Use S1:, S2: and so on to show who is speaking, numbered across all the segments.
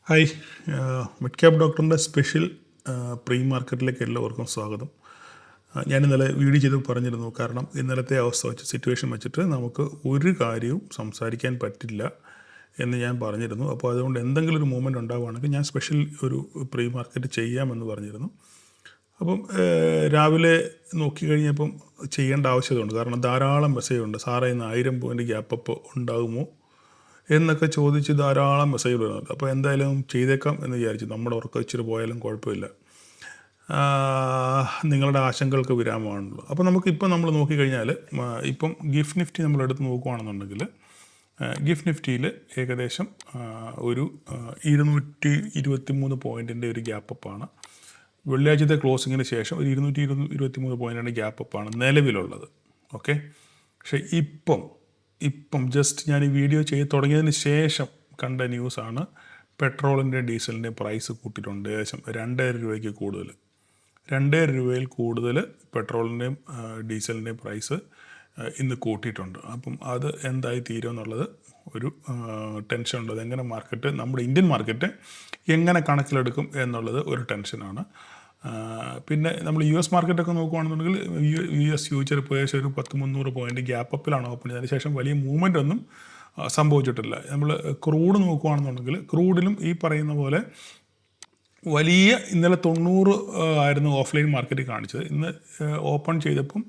S1: Hi mid cap ഡോക്ടറിൻ്റെ special pre മാർക്കറ്റിലേക്ക് എല്ലാവർക്കും സ്വാഗതം. ഞാൻ ഇന്നലെ വീഡിയോ ചെയ്ത് പറഞ്ഞിരുന്നു, കാരണം ഇന്നലത്തെ അവസ്ഥ വെച്ച് സിറ്റുവേഷൻ വെച്ചിട്ട് നമുക്ക് ഒരു കാര്യവും സംസാരിക്കാൻ പറ്റില്ല എന്ന് ഞാൻ പറഞ്ഞിരുന്നു. അപ്പോൾ അതുകൊണ്ട് എന്തെങ്കിലും ഒരു മൂവ്മെൻറ്റ് ഉണ്ടാവുകയാണെങ്കിൽ ഞാൻ സ്പെഷ്യൽ ഒരു പ്രീ മാർക്കറ്റ് ചെയ്യാമെന്ന് പറഞ്ഞിരുന്നു. അപ്പം രാവിലെ നോക്കിക്കഴിഞ്ഞപ്പം ചെയ്യേണ്ട ആവശ്യമുണ്ട്, കാരണം ധാരാളം മെസ്സേജ് ഉണ്ട്. സാറേ ഇന്ന് 1000 പോയിൻ്റ് ഗ്യാപ്പപ്പ് ഉണ്ടാകുമോ എന്നൊക്കെ ചോദിച്ച് ധാരാളം മെസ്സേജ് വരുന്നുണ്ട്. അപ്പോൾ എന്തായാലും ചെയ്തേക്കാം എന്ന് വിചാരിച്ചു. നമ്മുടെ ഉറക്കം ഇച്ചിരി പോയാലും കുഴപ്പമില്ല, നിങ്ങളുടെ ആശങ്കകൾക്ക് വിരാമമാണല്ലോ. അപ്പോൾ നമുക്കിപ്പോൾ നമ്മൾ നോക്കിക്കഴിഞ്ഞാൽ ഇപ്പം ഗിഫ്റ്റ് നിഫ്റ്റി നമ്മൾ എടുത്ത് നോക്കുകയാണെന്നുണ്ടെങ്കിൽ ഗിഫ്റ്റ് നിഫ്റ്റിയിൽ ഏകദേശം ഒരു 223 പോയിൻറ്റിൻ്റെ ഒരു ഗ്യാപ്പപ്പാണ്. വെള്ളിയാഴ്ചത്തെ ക്ലോസിങ്ങിന് ശേഷം ഒരു 223 പോയിൻറ്റിൻ്റെ ഗ്യാപ്പപ്പാണ് നിലവിലുള്ളത്. ഓക്കെ, പക്ഷേ ഇപ്പം ജസ്റ്റ് ഞാൻ ഈ വീഡിയോ ചെയ്ത് തുടങ്ങിയതിന് ശേഷം കണ്ട ന്യൂസാണ്, പെട്രോളിൻ്റെ ഡീസലിൻ്റെ പ്രൈസ് കൂട്ടിയിട്ടുണ്ട്. ഏകദേശം 2000 രൂപയ്ക്ക് കൂടുതൽ, 2000 രൂപയിൽ കൂടുതൽ പെട്രോളിൻ്റെയും ഡീസലിൻ്റെയും പ്രൈസ് ഇന്ന് കൂട്ടിയിട്ടുണ്ട്. അപ്പം അത് എന്തായി തീരും എന്നുള്ളത് ഒരു ടെൻഷൻ ഉള്ളത്. എങ്ങനെ മാർക്കറ്റ്, നമ്മുടെ ഇന്ത്യൻ മാർക്കറ്റ് എങ്ങനെ കണക്കിലെടുക്കും എന്നുള്ളത് ഒരു ടെൻഷനാണ്. പിന്നെ നമ്മൾ US മാർക്കറ്റൊക്കെ നോക്കുകയാണെന്നുണ്ടെങ്കിൽ US ഫ്യൂച്ചർ ഇപ്പോൾ ഏകദേശം ഒരു 100-300 പോയിൻറ്റ് ഗ്യാപ്പപ്പിലാണ് ഓപ്പൺ ചെയ്തത്. അതിനുശേഷം വലിയ മൂവ്മെൻ്റ് ഒന്നും സംഭവിച്ചിട്ടില്ല. നമ്മൾ ക്രൂഡ് നോക്കുകയാണെന്നുണ്ടെങ്കിൽ ക്രൂഡിലും ഈ പറയുന്ന പോലെ വലിയ ഇന്നലെ 90 ആയിരുന്നു ഓഫ്ലൈൻ മാർക്കറ്റിൽ കാണിച്ചത്. ഇന്ന് ഓപ്പൺ ചെയ്തപ്പം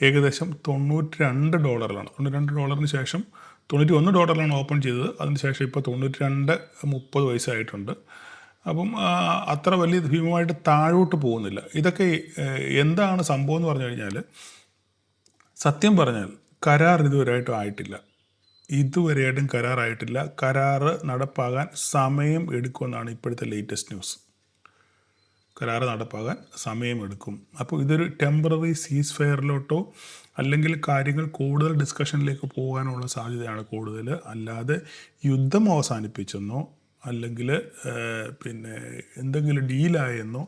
S1: ഏകദേശം $92. $92 ശേഷം $91 ഓപ്പൺ ചെയ്തത്. അതിന് ശേഷം ഇപ്പോൾ 92.30 ആയിട്ടുണ്ട്. അപ്പം അത്ര വലിയ ഭീമമായിട്ട് താഴോട്ട് പോകുന്നില്ല. ഇതൊക്കെ എന്താണ് സംഭവം എന്ന് പറഞ്ഞു കഴിഞ്ഞാൽ, സത്യം പറഞ്ഞാൽ കരാർ ഇതുവരെയായിട്ടും ആയിട്ടില്ല. കരാർ നടപ്പാകാൻ സമയം എടുക്കുമെന്നാണ് ഇപ്പോഴത്തെ ലേറ്റസ്റ്റ് ന്യൂസ്. കരാർ നടപ്പാകാൻ സമയമെടുക്കും. അപ്പോൾ ഇതൊരു ടെമ്പററി സീസ് ഫെയറിലോട്ടോ അല്ലെങ്കിൽ കാര്യങ്ങൾ കൂടുതൽ ഡിസ്കഷനിലേക്ക് പോകാനുള്ള സാധ്യതയാണ് കൂടുതൽ. അല്ലാതെ യുദ്ധം അവസാനിപ്പിച്ചെന്നോ അല്ലെങ്കിൽ പിന്നെ എന്തെങ്കിലും ഡീലായെന്നോ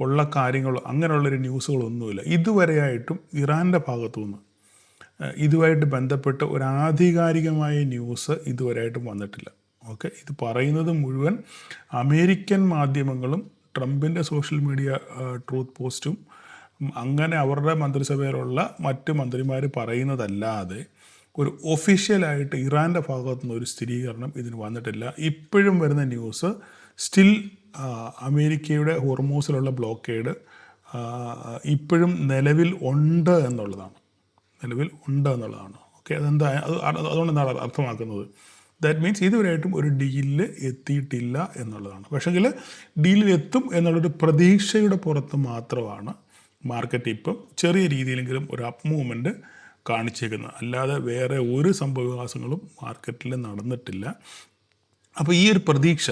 S1: ഉള്ള കാര്യങ്ങളോ അങ്ങനെയുള്ളൊരു ന്യൂസുകളൊന്നുമില്ല. ഇതുവരെയായിട്ടും ഇറാൻ്റെ ഭാഗത്തുനിന്ന് ഇതുമായിട്ട് ബന്ധപ്പെട്ട് ഒരു ആധികാരികമായ ന്യൂസ് ഇതുവരെയായിട്ടും വന്നിട്ടില്ല. ഓക്കെ, ഇത് പറയുന്നത് മുഴുവൻ അമേരിക്കൻ മാധ്യമങ്ങളും ട്രംപിൻ്റെ സോഷ്യൽ മീഡിയ ട്രൂത്ത് പോസ്റ്റും അങ്ങനെ അവരുടെ മന്ത്രിസഭയിലുള്ള മറ്റ് മന്ത്രിമാർ പറയുന്നതല്ലാതെ ഒരു ഒഫീഷ്യലായിട്ട് ഇറാൻ്റെ ഭാഗത്തുനിന്ന് ഒരു സ്ഥിരീകരണം ഇതിന് വന്നിട്ടില്ല. ഇപ്പോഴും വരുന്ന ന്യൂസ് സ്റ്റിൽ അമേരിക്കയുടെ ഹോർമൂസിലുള്ള ബ്ലോക്കേഡ് ഇപ്പോഴും നിലവിൽ ഉണ്ട് എന്നുള്ളതാണ്. ഓക്കെ, അതുകൊണ്ട് എന്താണ് അർത്ഥമാക്കുന്നത്? ദാറ്റ് മീൻസ് ഇതുവരെയായിട്ടും ഒരു ഡീലിൽ എത്തിയിട്ടില്ല എന്നുള്ളതാണ്. പക്ഷേങ്കിൽ ഡീലിൽ എത്തും എന്നുള്ളൊരു പ്രതീക്ഷയുടെ പുറത്ത് മാത്രമാണ് മാർക്കറ്റ് ഇപ്പം ചെറിയ രീതിയിലെങ്കിലും ഒരു അപ്പ് മൂവ്മെൻറ്റ് കാണിച്ചേക്കുന്നത്. അല്ലാതെ വേറെ ഒരു സംഭവവികാസങ്ങളും മാർക്കറ്റിൽ നടന്നിട്ടില്ല. അപ്പോൾ ഈ ഒരു പ്രതീക്ഷ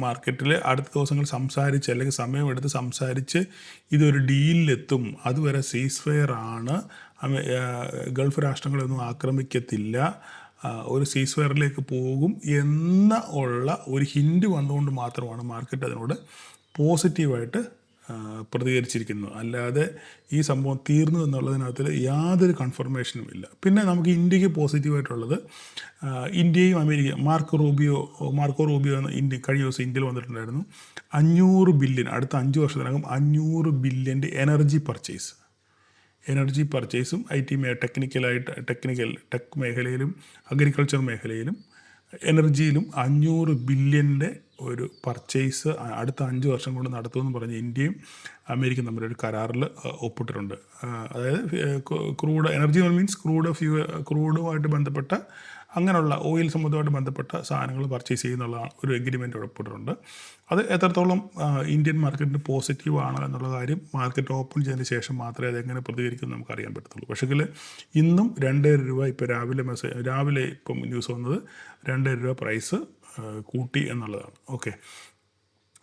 S1: മാർക്കറ്റിൽ അടുത്ത ദിവസങ്ങൾ സംസാരിച്ച് അല്ലെങ്കിൽ സമയമെടുത്ത് സംസാരിച്ച് ഇതൊരു ഡീലിലെത്തും, അതുവരെ സീസ് ഫെയർ ആണ്, ഗൾഫ് രാഷ്ട്രങ്ങളൊന്നും ആക്രമിക്കത്തില്ല, ഒരു സീസ് ഫെയറിലേക്ക് പോകും എന്ന ഉള്ള ഒരു ഹിൻഡ് വന്നുകൊണ്ട് മാത്രമാണ് മാർക്കറ്റ് അതിനോട് പോസിറ്റീവായിട്ട് പ്രതികരിച്ചിരിക്കുന്നു. അല്ലാതെ ഈ സംഭവം തീർന്നു എന്നുള്ളതിനകത്തിൽ യാതൊരു കൺഫർമേഷനും ഇല്ല. പിന്നെ നമുക്ക് ഇന്ത്യക്ക് പോസിറ്റീവായിട്ടുള്ളത്, ഇന്ത്യയും അമേരിക്ക മാർക്കോ റൂബിയോ എന്ന കഴിഞ്ഞ ദിവസം ഇന്ത്യയിൽ വന്നിട്ടുണ്ടായിരുന്നു. 500 ബില്യൺ, അടുത്ത 5 വർഷത്തിനകം 500 ബില്യൻ്റെ എനർജി പർച്ചേസും ടെക് മേഖലയിലും അഗ്രികൾച്ചർ മേഖലയിലും എനർജിയിലും 500 ബില്യൻ്റെ ഒരു പർച്ചേസ് അടുത്ത 5 വർഷം കൊണ്ട് നടത്തുമെന്ന് പറഞ്ഞ് ഇന്ത്യയും അമേരിക്കയും തമ്മിലൊരു കരാറിൽ ഒപ്പിട്ടിട്ടുണ്ട്. അതായത് എനർജി മീൻസ് ക്രൂഡുമായിട്ട് ബന്ധപ്പെട്ട അങ്ങനെയുള്ള ഓയിൽ സംബന്ധമായിട്ട് ബന്ധപ്പെട്ട സാധനങ്ങൾ പർച്ചേസ് ചെയ്യുന്നുള്ള ഒരു എഗ്രിമെൻ്റ് ഒപ്പിട്ടിട്ടുണ്ട്. അത് എത്രത്തോളം ഇന്ത്യൻ മാർക്കറ്റിന് പോസിറ്റീവ് ആണ് എന്നുള്ള കാര്യം മാർക്കറ്റ് ഓപ്പൺ ചെയ്തതിന് ശേഷം മാത്രമേ അതെങ്ങനെ പ്രതികരിക്കും നമുക്ക് അറിയാൻ പറ്റത്തുള്ളൂ. പക്ഷേങ്കിൽ ഇന്നും 2000 രൂപ ഇപ്പോൾ രാവിലെ ഇപ്പം ന്യൂസ് വന്നത് 2000 രൂപ പ്രൈസ് കൂട്ടി എന്നുള്ളതാണ്. ഓക്കെ,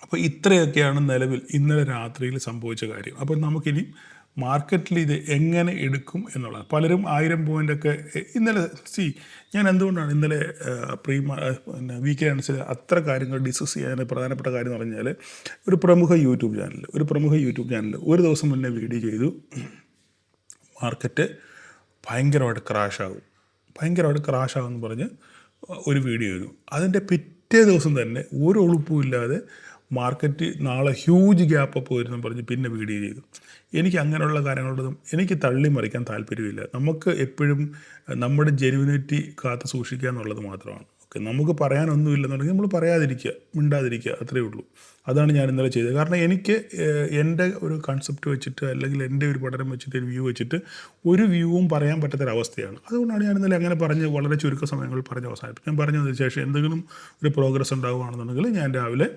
S1: അപ്പോൾ ഇത്രയൊക്കെയാണ് നിലവിൽ ഇന്നലെ രാത്രിയിൽ സംഭവിച്ച കാര്യം. അപ്പോൾ നമുക്കിനി മാർക്കറ്റിൽ ഇത് എങ്ങനെ എടുക്കും എന്നുള്ളത്. പലരും 1000 പോയിൻ്റൊക്കെ ഇന്നലെ ഞാൻ എന്തുകൊണ്ടാണ് ഇന്നലെ വീക്കിലി അനുസരിച്ച് അത്ര കാര്യങ്ങൾ ഡിസ്കസ് ചെയ്യാൻ പ്രധാനപ്പെട്ട കാര്യം എന്ന് പറഞ്ഞാൽ, ഒരു പ്രമുഖ യൂട്യൂബ് ചാനൽ ഒരു ദിവസം മുന്നേ വീഡിയോ ചെയ്തു, മാർക്കറ്റ് ഭയങ്കരമായിട്ട് ക്രാഷാകും എന്ന് പറഞ്ഞ് ഒരു വീഡിയോ ചെയ്തു. അതിൻ്റെ പിറ്റേ പിറ്റേ ദിവസം തന്നെ ഒരു ഉളുപ്പുമില്ലാതെ മാർക്കറ്റ് നാളെ ഹ്യൂജ് ഗ്യാപ്പ് അപ്പ് വരുന്നു പറഞ്ഞ് പിന്നെ വീഡിയോ ചെയ്തു. എനിക്ക് അങ്ങനെയുള്ള കാര്യങ്ങളോടൊന്നും എനിക്ക് തള്ളി മറിക്കാൻ താല്പര്യമില്ല. നമുക്ക് എപ്പോഴും നമ്മുടെ ജെനുവിനിറ്റി കാത്ത് സൂക്ഷിക്കുക എന്നുള്ളത് മാത്രമാണ്. ഓക്കെ, നമുക്ക് പറയാനൊന്നുമില്ലെന്നുണ്ടെങ്കിൽ നമ്മൾ പറയാതിരിക്കുക, മിണ്ടാതിരിക്കുക, അത്രയേ ഉള്ളൂ. അതാണ് ഞാൻ ഇന്നലെ ചെയ്തത്. കാരണം എനിക്ക് എൻ്റെ ഒരു കൺസെപ്റ്റ് വെച്ചിട്ട് അല്ലെങ്കിൽ എൻ്റെ ഒരു പഠനം വെച്ചിട്ട് ഒരു വ്യൂ വെച്ചിട്ട് ഒരു വ്യൂവും പറയാൻ പറ്റാത്തൊരവസ്ഥയാണ്. അതുകൊണ്ടാണ് ഞാൻ ഇന്നലെ അങ്ങനെ പറഞ്ഞ് വളരെ ചുരുക്ക സമയങ്ങളിൽ പറഞ്ഞ് അവസാനിപ്പിക്കും. ഞാൻ പറഞ്ഞതിന് ശേഷം എന്തെങ്കിലും ഒരു പ്രോഗ്രസ് ഉണ്ടാവുകയാണെന്നുണ്ടെങ്കിൽ ഞാൻ രാവിലെ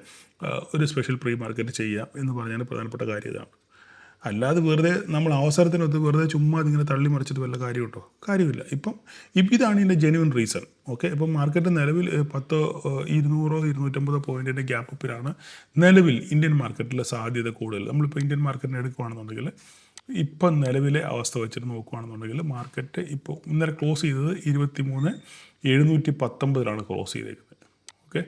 S1: ഒരു സ്പെഷ്യൽ പ്രീ മാർക്കറ്റ് ചെയ്യാം എന്ന് പറഞ്ഞാൽ പ്രധാനപ്പെട്ട കാര്യം ഇതാണ്. അല്ലാതെ വെറുതെ നമ്മൾ അവസരത്തിനൊത്ത് വെറുതെ ചുമ്മാ ഇതിങ്ങനെ തള്ളി മറിച്ചിട്ട് വല്ല കാര്യം കേട്ടോ, കാര്യമില്ല. ഇപ്പം ഇതാണ് ഇതിൻ്റെ ജെന്യുവൻ റീസൺ. ഓക്കെ, ഇപ്പം മാർക്കറ്റ് നിലവിൽ 200-250 പോയിൻറ്റിൻ്റെ ഗ്യാപ്പ് അപ്പിലാണ് നിലവിൽ ഇന്ത്യൻ മാർക്കറ്റിലെ സാധ്യത കൂടുതൽ. നമ്മളിപ്പോൾ ഇന്ത്യൻ മാർക്കറ്റിനെ എടുക്കുകയാണെന്നുണ്ടെങ്കിൽ ഇപ്പം നിലവിലെ അവസ്ഥ വെച്ചിട്ട് നോക്കുകയാണെന്നുണ്ടെങ്കിൽ മാർക്കറ്റ് ഇപ്പോൾ ഇന്നലെ ക്ലോസ് ചെയ്തത് 23,719 ക്ലോസ് ചെയ്തേക്കുന്നത്. ഓക്കെ,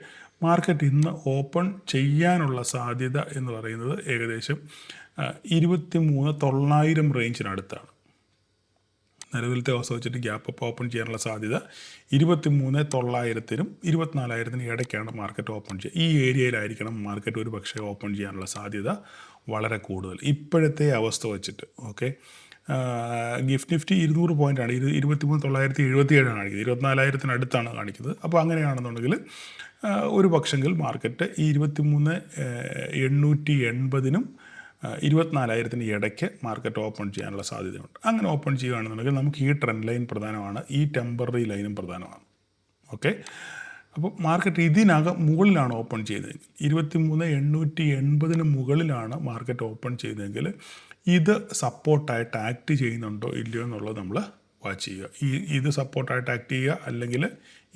S1: മാർക്കറ്റ് ഇന്ന് ഓപ്പൺ ചെയ്യാനുള്ള സാധ്യത എന്ന് പറയുന്നത് ഏകദേശം 23,900 റേഞ്ചിനടുത്താണ്. നിലവിലത്തെ അവസ്ഥ വെച്ചിട്ട് ഗ്യാപ്പ് അപ്പ് ഓപ്പൺ ചെയ്യാനുള്ള സാധ്യത 23,900-നും 24,000-നും ഇടയ്ക്കാണ് മാർക്കറ്റ് ഓപ്പൺ ചെയ്യുക. ഈ ഏരിയയിലായിരിക്കണം മാർക്കറ്റ് ഒരു പക്ഷേ ഓപ്പൺ ചെയ്യാനുള്ള സാധ്യത വളരെ കൂടുതൽ ഇപ്പോഴത്തെ അവസ്ഥ വെച്ചിട്ട്. ഓക്കെ, നിഫ്റ്റി 200 പോയിൻ്റാണ്, 23,977 കാണിക്കുന്നത്, 24,000-ന് കാണിക്കുന്നത്. അപ്പോൾ അങ്ങനെയാണെന്നുണ്ടെങ്കിൽ ഒരു പക്ഷെങ്കിൽ മാർക്കറ്റ് 23,880-നും 24,000-ന് ഇടയ്ക്ക് മാർക്കറ്റ് ഓപ്പൺ ചെയ്യാനുള്ള സാധ്യതയുണ്ട്. അങ്ങനെ ഓപ്പൺ ചെയ്യുകയാണെന്നുണ്ടെങ്കിൽ നമുക്ക് ഈ ട്രെൻഡ് ലൈൻ പ്രധാനമാണ്, ഈ ടെമ്പററി ലൈനും പ്രധാനമാണ്. ഓക്കെ, അപ്പോൾ മാർക്കറ്റ് ഇതിനകം മുകളിലാണ് ഓപ്പൺ ചെയ്തതെങ്കിൽ 23,880-ന് മുകളിലാണ് മാർക്കറ്റ് ഓപ്പൺ ചെയ്തതെങ്കിൽ ഇത് സപ്പോർട്ടായിട്ട് ആക്ട് ചെയ്യുന്നുണ്ടോ ഇല്ലയോ എന്നുള്ളത് നമ്മൾ വാച്ച് ചെയ്യുക. ഇത് സപ്പോർട്ടായിട്ട് ആക്ട് ചെയ്യുക, അല്ലെങ്കിൽ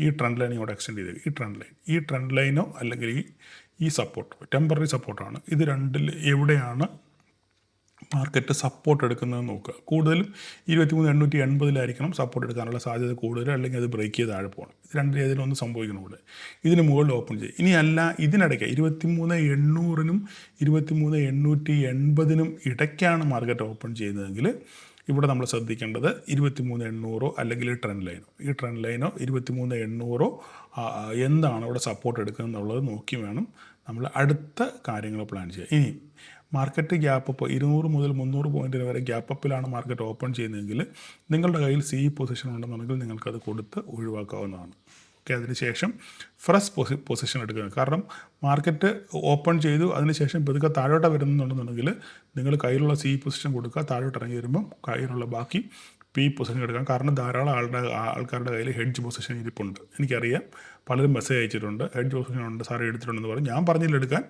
S1: ഈ ട്രെൻഡ് ലൈൻ ഇങ്ങോട്ട് എക്സ്റ്റെൻഡ് ചെയ്ത് ഈ ട്രെൻഡ് ലൈനോ അല്ലെങ്കിൽ ഈ സപ്പോർട്ട് ടെമ്പററി സപ്പോർട്ടാണ്. ഇത് രണ്ടിൽ എവിടെയാണ് മാർക്കറ്റ് സപ്പോർട്ട് എടുക്കുന്നത് നോക്കുക. കൂടുതലും 23,880-ലായിരിക്കണം സപ്പോർട്ട് എടുക്കാനുള്ള സാധ്യത കൂടുതൽ, അല്ലെങ്കിൽ അത് ബ്രേക്ക് ചെയ്ത് താഴെ പോകണം. ഇത് രണ്ടിൽ ഏതെങ്കിലും ഒന്ന് സംഭവിക്കണം. ഇവിടെ ഇതിന് മുകളിൽ ഓപ്പൺ ചെയ്യും. ഇനി അല്ല, ഇതിനിടയ്ക്ക് 23,800-നും 23,880-നും ഇടയ്ക്കാണ് മാർക്കറ്റ് ഓപ്പൺ ചെയ്യുന്നതെങ്കിൽ ഇവിടെ നമ്മൾ ശ്രദ്ധിക്കേണ്ടത് 23,800 അല്ലെങ്കിൽ ഈ ട്രെൻഡ് ലൈനോ 23,800 എന്താണ് ഇവിടെ സപ്പോർട്ട് എടുക്കുന്നത് എന്നുള്ളത് നോക്കി വേണം നമ്മൾ അടുത്ത കാര്യങ്ങൾ പ്ലാൻ ചെയ്യുക. ഇനി മാർക്കറ്റ് ഗ്യാപ്പ് അപ്പ് 200 മുതൽ 300 പോയിൻറ്റിന് വരെ ഗ്യാപ്പ് അപ്പിലാണ് മാർക്കറ്റ് ഓപ്പൺ ചെയ്യുന്നതെങ്കിൽ നിങ്ങളുടെ കയ്യിൽ സി പൊസിഷൻ ഉണ്ടെന്നുണ്ടെങ്കിൽ നിങ്ങൾക്കത് കൊടുത്ത് ഒഴിവാക്കാവുന്നതാണ്. ഓക്കെ, അതിനുശേഷം ഫ്രഷ് പൊസിഷൻ എടുക്കുക. കാരണം മാർക്കറ്റ് ഓപ്പൺ ചെയ്തു, അതിനുശേഷം പതുക്കെ താഴോട്ട് വരുന്നുണ്ടെന്നുണ്ടെങ്കിൽ നിങ്ങൾ കയ്യിലുള്ള സി പൊസിഷൻ കൊടുക്കുക. താഴോട്ട് ഇറങ്ങി വരുമ്പം കയ്യിലുള്ള ബാക്കി പി പൊസിഷൻ എടുക്കാം. കാരണം ധാരാളം ആൾക്കാരുടെ കയ്യിൽ ഹെഡ്ജ് പൊസിഷൻ ഇരിപ്പുണ്ട്. എനിക്കറിയാം, പലരും മെസ്സേജ് അയച്ചിട്ടുണ്ട്, ഹെഡ്ജ് പൊസിഷൻ ഉണ്ട് സാറേ എടുത്തിട്ടുണ്ടെന്ന് പറഞ്ഞു. ഞാൻ പറഞ്ഞില്ല എടുക്കാൻ,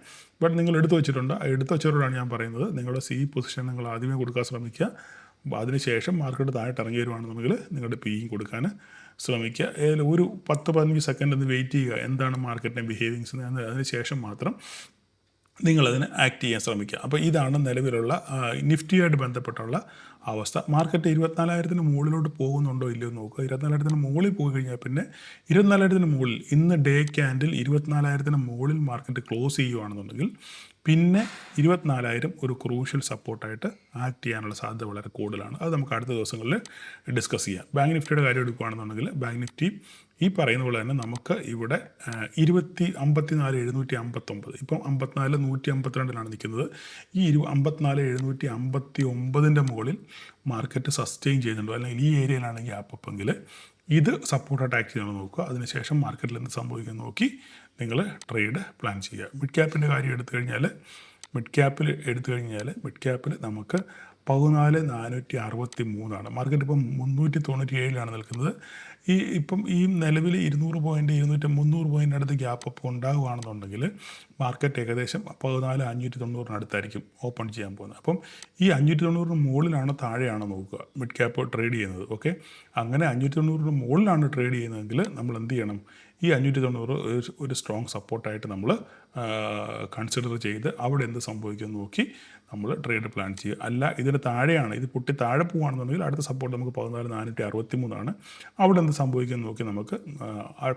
S1: ബട്ട് നിങ്ങൾ എടുത്തു വെച്ചിട്ടുണ്ട്. എടുത്തു വെച്ചവരോടാണ് ഞാൻ പറയുന്നത്, നിങ്ങളുടെ സി പൊസിഷൻ നിങ്ങൾ ആദ്യമേ കൊടുക്കാൻ ശ്രമിക്കുക. അതിനുശേഷം മാർക്കറ്റ് താഴോട്ട് ഇറങ്ങി വരുവാണെന്നുണ്ടെങ്കിൽ നിങ്ങളുടെ പിയും കൊടുക്കാൻ ശ്രമിക്കുക. ഏതായാലും ഒരു 10-15 സെക്കൻഡ് ഒന്ന് വെയിറ്റ് ചെയ്യുക, എന്താണ് മാർക്കറ്റിൻ്റെ ബിഹേവിങ്സ് എന്ന്. അതിനുശേഷം മാത്രം നിങ്ങളതിന് ആക്ട് ചെയ്യാൻ ശ്രമിക്കുക. അപ്പോൾ ഇതാണ് നിലവിലുള്ള നിഫ്റ്റിയായിട്ട് ബന്ധപ്പെട്ടുള്ള അവസ്ഥ. മാർക്കറ്റ് 24,000-ന് മുകളിലോട്ട് പോകുന്നുണ്ടോ ഇല്ലയോ എന്ന് നോക്കുക. 24,000-ന് മുകളിൽ പോയി കഴിഞ്ഞാൽ പിന്നെ 24,000-ന് മുകളിൽ ഇന്ന് ഡേ ക്യാൻഡിൽ 24,000-ന് മുകളിൽ മാർക്കറ്റ് ക്ലോസ് ചെയ്യുകയാണെന്നുണ്ടെങ്കിൽ പിന്നെ 24,000 ഒരു ക്രൂഷ്യൽ സപ്പോർട്ടായിട്ട് ആക്ട് ചെയ്യാനുള്ള സാധ്യത വളരെ കൂടുതലാണ്. അത് നമുക്ക് അടുത്ത ദിവസങ്ങളിൽ ഡിസ്കസ് ചെയ്യാം. ബാങ്ക് നിഫ്റ്റിയുടെ കാര്യം എടുക്കുകയാണെന്നുണ്ടെങ്കിൽ ബാങ്ക് നിഫ്റ്റി ഈ പറയുന്ന പോലെ തന്നെ നമുക്ക് ഇവിടെ 54,759 ഇപ്പം 54,152 നിൽക്കുന്നത്. ഈ 54,759 മുകളിൽ മാർക്കറ്റ് സസ്റ്റെയിൻ ചെയ്യുന്നുണ്ടോ, അല്ലെങ്കിൽ ഈ ഏരിയയിലാണ് ഗ്യാപ്പ് അപ്പെങ്കിൽ ഇത് സപ്പോർട്ടായിട്ട് ആക്ട് ചെയ്യണമെന്ന് നോക്കുക. അതിനുശേഷം മാർക്കറ്റിൽ എന്ത് സംഭവിക്കുമെന്ന് നോക്കി നിങ്ങൾ ട്രേഡ് പ്ലാൻ ചെയ്യുക. മിഡ് ക്യാപ്പിൻ്റെ കാര്യം എടുത്തു കഴിഞ്ഞാൽ മിഡ് ക്യാപ്പിൽ നമുക്ക് 14,463 മാർക്കറ്റ് ഇപ്പം 397 നിൽക്കുന്നത്. ഇപ്പം ഈ നിലവിൽ 200 പോയിൻറ്റ് 300 പോയിൻ്റ് അടുത്ത് ഗ്യാപ്പ് അപ്പ് ഉണ്ടാകുകയാണെന്നുണ്ടെങ്കിൽ മാർക്കറ്റ് ഏകദേശം 14,590 ഓപ്പൺ ചെയ്യാൻ പോകുന്നത്. അപ്പം ഈ 590 മുകളിലാണ് താഴെയാണ് നോക്കുക മിഡ് ക്യാപ്പ് ട്രേഡ് ചെയ്യുന്നത്. ഓക്കെ, അങ്ങനെ 590 മുകളിലാണ് ട്രേഡ് ചെയ്യുന്നതെങ്കിൽ നമ്മൾ എന്ത് ചെയ്യണം, ഈ 590 ഒരു സ്ട്രോങ് സപ്പോർട്ടായിട്ട് നമ്മൾ കൺസിഡർ ചെയ്ത് അവിടെ എന്ത് സംഭവിക്കുമെന്ന് നോക്കി നമ്മൾ ട്രേഡ് പ്ലാൻ ചെയ്യുക. അല്ല ഇതിന് താഴെയാണ്, ഇത് പൊട്ടി താഴെ പോവുകയാണെന്നുണ്ടെങ്കിൽ അടുത്ത സപ്പോർട്ട് നമുക്ക് 14,463 അവിടെ എന്ത് സംഭവിക്കുമെന്ന് നോക്കി നമുക്ക്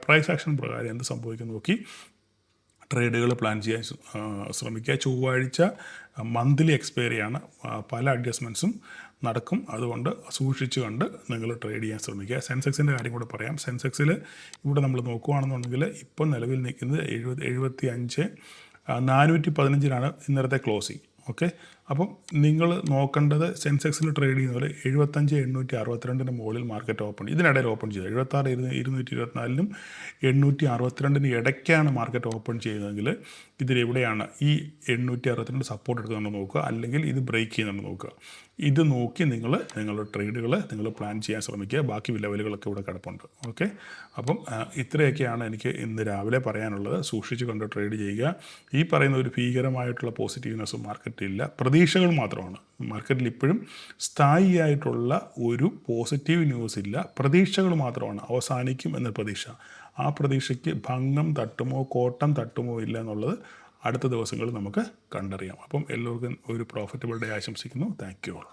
S1: പ്രൈസ് ആക്ഷൻ പ്രകാരം എന്ത് സംഭവിക്കുമെന്ന് നോക്കി ട്രേഡുകൾ പ്ലാൻ ചെയ്യാൻ ശ്രമിക്കുക. ചൊവ്വാഴ്ച മന്ത്ലി എക്സ്പയറിയാണ്, പല അഡ്ജസ്റ്റ്മെൻറ്റ്സും നടക്കും. അതുകൊണ്ട് സൂക്ഷിച്ചു കണ്ട് നിങ്ങൾ ട്രേഡ് ചെയ്യാൻ ശ്രമിക്കുക. സെൻസെക്സിൻ്റെ കാര്യം കൂടെ പറയാം. സെൻസെക്സിൽ ഇവിടെ നമ്മൾ നോക്കുകയാണെന്നുണ്ടെങ്കിൽ ഇപ്പം നിലവിൽ നിൽക്കുന്നത് 415 ഇന്നലത്തെ ക്ലോസിങ്. ഓക്കെ, അപ്പം നിങ്ങൾ നോക്കേണ്ടത് സെൻസെക്സിൽ ട്രേഡ് ചെയ്യുന്നവർ 75,862 മുകളിൽ മാർക്കറ്റ് ഓപ്പൺ, ഇതിനിടയിൽ ഓപ്പൺ ചെയ്തത് 76,224 862 ഇടയ്ക്കാണ് മാർക്കറ്റ് ഓപ്പൺ ചെയ്യുന്നതെങ്കിൽ ഇതിലെവിടെയാണ് ഈ 862 സപ്പോർട്ട് എടുക്കുന്നുണ്ടോ നോക്കുക, അല്ലെങ്കിൽ ഇത് ബ്രേക്ക് ചെയ്യുന്നുണ്ടോ നോക്കുക. ഇത് നോക്കി നിങ്ങളുടെ ട്രേഡുകൾ നിങ്ങൾ പ്ലാൻ ചെയ്യാൻ ശ്രമിക്കുക. ബാക്കി ലെവലുകളൊക്കെ ഇവിടെ കിടപ്പുണ്ട്. ഓക്കെ, അപ്പം ഇത്രയൊക്കെയാണ് എനിക്ക് ഇന്ന് രാവിലെ പറയാനുള്ളത്. സൂക്ഷിച്ച് കണ്ട് ട്രേഡ് ചെയ്യുക. ഈ പറയുന്ന ഒരു ഭീകരമായിട്ടുള്ള പോസിറ്റീവ്നെസ്സും മാർക്കറ്റിലില്ല, പ്രതീക്ഷകൾ മാത്രമാണ്. മാർക്കറ്റിൽ ഇപ്പോഴും സ്ഥായിയായിട്ടുള്ള ഒരു പോസിറ്റീവ് ന്യൂസ് ഇല്ല, പ്രതീക്ഷകൾ മാത്രമാണ്. അവസാനിക്കും എന്ന പ്രതീക്ഷ, ആ പ്രതീക്ഷയ്ക്ക് ഭംഗം തട്ടുമോ കോട്ടം തട്ടുമോ ഇല്ല എന്നുള്ളത് അടുത്ത ദിവസങ്ങളിൽ നമുക്ക് കണ്ടറിയാം. അപ്പം എല്ലാവർക്കും ഒരു പ്രോഫിറ്റബിൾ ഡേ ആശംസിക്കുന്നു. Thank you all.